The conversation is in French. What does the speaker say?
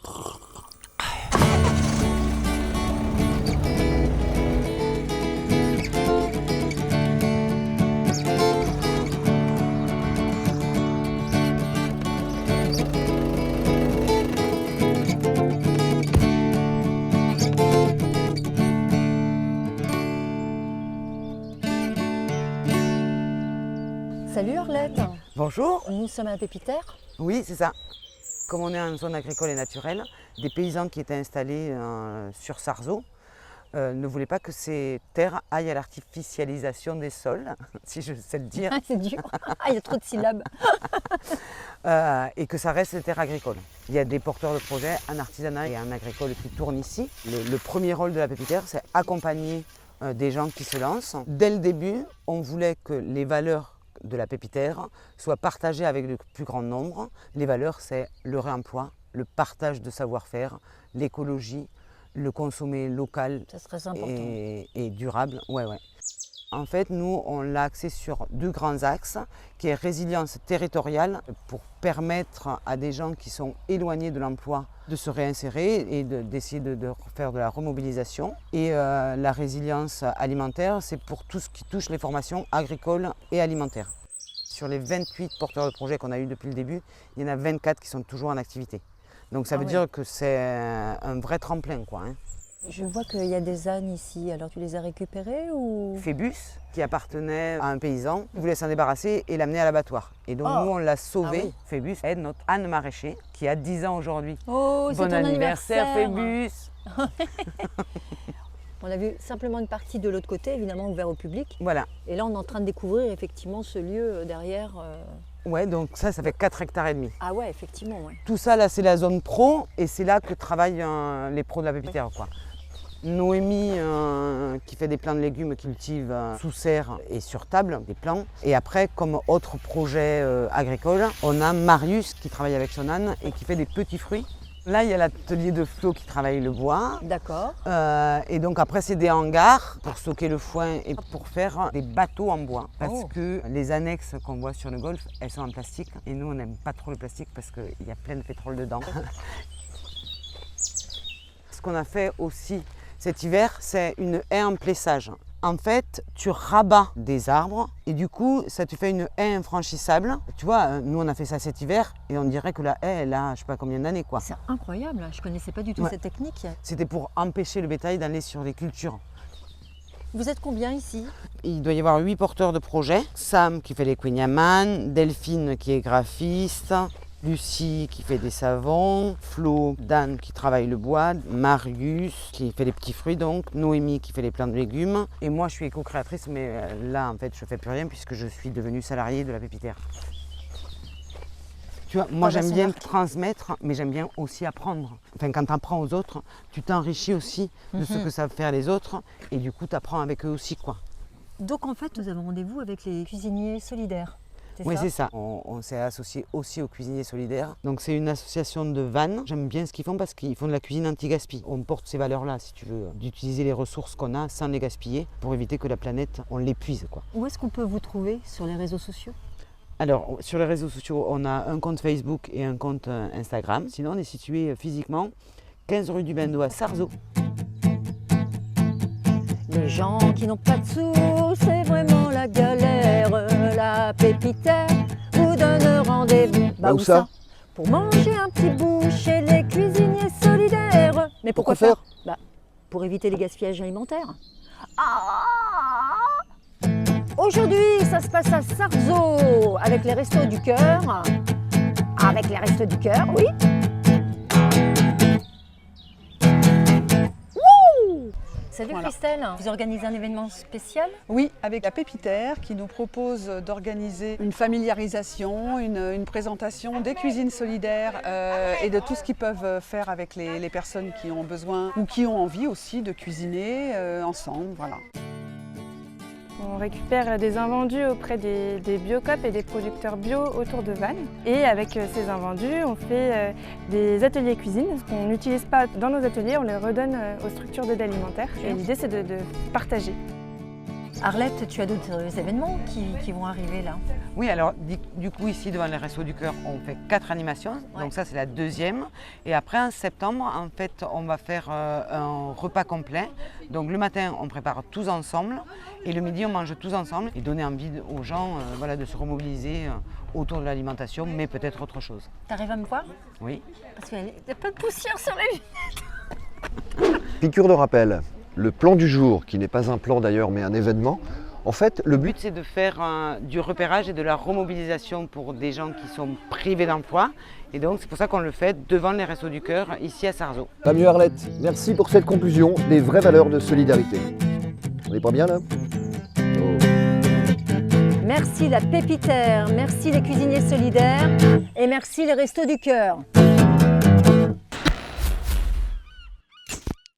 Salut Arlette. Bonjour. Nous sommes à Pépitaire. Oui, c'est ça. Comme on est en zone agricole et naturelle, des paysans qui étaient installés sur Sarzeau ne voulaient pas que ces terres aillent à l'artificialisation des sols, si je sais le dire. C'est dur. Il y a trop de syllabes. Et que ça reste des terres agricoles. Il y a des porteurs de projets, un artisanat et un agricole qui tournent ici. Le premier rôle de la Pépitaire, c'est accompagner des gens qui se lancent. Dès le début, on voulait que les valeurs de la Pépitaire soient partagées avec le plus grand nombre. Les valeurs, c'est le réemploi, le partage de savoir-faire, l'écologie, le consommer local et durable. Ouais. En fait, nous, on l'a axé sur deux grands axes, qui est résilience territoriale pour permettre à des gens qui sont éloignés de l'emploi de se réinsérer et d'essayer de faire de la remobilisation. Et la résilience alimentaire, c'est pour tout ce qui touche les formations agricoles et alimentaires. Sur les 28 porteurs de projets qu'on a eu depuis le début, il y en a 24 qui sont toujours en activité. Donc ça veut dire que c'est un vrai tremplin, quoi. Je vois qu'il y a des ânes ici, alors tu les as récupérés ou... Phébus, qui appartenait à un paysan, voulait s'en débarrasser et l'amener à l'abattoir. Et donc nous, on l'a sauvé. Phébus est notre âne maraîcher, qui a 10 ans aujourd'hui. Oh, c'est ton anniversaire Phébus. On a vu simplement une partie de l'autre côté, évidemment ouvert au public. Voilà. Et là, on est en train de découvrir effectivement ce lieu derrière. Ouais, donc ça fait 4 hectares et demi. Ah ouais, effectivement. Ouais. Tout ça, là, c'est la zone pro et c'est là que travaillent les pros de la Pépitaire, quoi. Noémie qui fait des plants de légumes, cultive sous serre et sur table, des plants. Et après, comme autre projet agricole, on a Marius qui travaille avec son âne et qui fait des petits fruits. Là, il y a l'atelier de Flo qui travaille le bois. D'accord. Et donc après, c'est des hangars pour stocker le foin et pour faire des bateaux en bois. Parce que les annexes qu'on voit sur le golfe, elles sont en plastique. Et nous, on n'aime pas trop le plastique parce qu'il y a plein de pétrole dedans. Ce qu'on a fait aussi cet hiver, c'est une haie en plessage. En fait, tu rabats des arbres et du coup, ça te fait une haie infranchissable. Tu vois, nous on a fait ça cet hiver et on dirait que la haie, elle a je sais pas combien d'années, quoi. C'est incroyable, je ne connaissais pas du tout cette technique. C'était pour empêcher le bétail d'aller sur les cultures. Vous êtes combien ici? Il doit y avoir 8 porteurs de projets. Sam qui fait les Queen Yaman, Delphine qui est graphiste, Lucie qui fait des savons, Flo, Dan qui travaille le bois, Marius qui fait les petits fruits donc, Noémie qui fait les plants de légumes. Et moi je suis éco-créatrice mais là en fait je ne fais plus rien puisque je suis devenue salariée de la Pépitaire. Tu vois, moi j'aime bien transmettre mais j'aime bien aussi apprendre. Enfin quand tu apprends aux autres, tu t'enrichis aussi de ce que savent faire les autres et du coup tu apprends avec eux aussi, quoi. Donc en fait nous avons rendez-vous avec les cuisiniers solidaires. Oui, c'est ça. On s'est associé aussi aux cuisiniers solidaires. Donc c'est une association de Vannes. J'aime bien ce qu'ils font parce qu'ils font de la cuisine anti-gaspi. On porte ces valeurs-là, si tu veux, d'utiliser les ressources qu'on a sans les gaspiller pour éviter que la planète, on l'épuise, quoi. Où est-ce qu'on peut vous trouver sur les réseaux sociaux? Alors, sur les réseaux sociaux, on a un compte Facebook et un compte Instagram. Sinon, on est situé physiquement 15 rue du Bendo à Sarzeau. Les gens qui n'ont pas de sous, c'est vraiment la galère. La Pépitaire vous donne rendez-vous. Où ça? Pour manger un petit bout chez les cuisiniers solidaires. Mais pourquoi faire? Pour éviter les gaspillages alimentaires. Aujourd'hui, ça se passe à Sarzeau avec les Restos du Cœur. Avec les Restos du Cœur, oui. Salut Christelle, vous organisez un événement spécial? Oui, avec la Pépitaire qui nous propose d'organiser une familiarisation, une présentation des cuisines solidaires et de tout ce qu'ils peuvent faire avec les personnes qui ont besoin ou qui ont envie aussi de cuisiner ensemble. Voilà. On récupère des invendus auprès des biocoop et des producteurs bio autour de Vannes. Et avec ces invendus, on fait des ateliers cuisine. Ce qu'on n'utilise pas dans nos ateliers, on les redonne aux structures d'aide alimentaire. Et l'idée, c'est de partager. Arlette, tu as d'autres événements qui vont arriver là? Oui, alors du coup ici devant les Restos du Cœur, on fait 4 animations, Ouais. donc ça c'est la deuxième. Et après en septembre, en fait, on va faire un repas complet. Donc le matin, on prépare tous ensemble et le midi, on mange tous ensemble et donner envie aux gens voilà, de se remobiliser autour de l'alimentation, mais peut-être autre chose. T'arrives à me voir? Oui. Parce qu'il y a plein de poussière sur les lunettes. Piqûre de rappel, le plan du jour, qui n'est pas un plan d'ailleurs mais un événement, en fait le Le but but, c'est de faire du repérage et de la remobilisation pour des gens qui sont privés d'emploi. Et donc, c'est pour ça qu'on le fait devant les Restos du Cœur, ici à Sarzeau. Pas mieux Arlette, merci pour cette conclusion des vraies valeurs de solidarité. On est pas bien là? Merci la Pépitaire, merci les cuisiniers solidaires et merci les Restos du Cœur.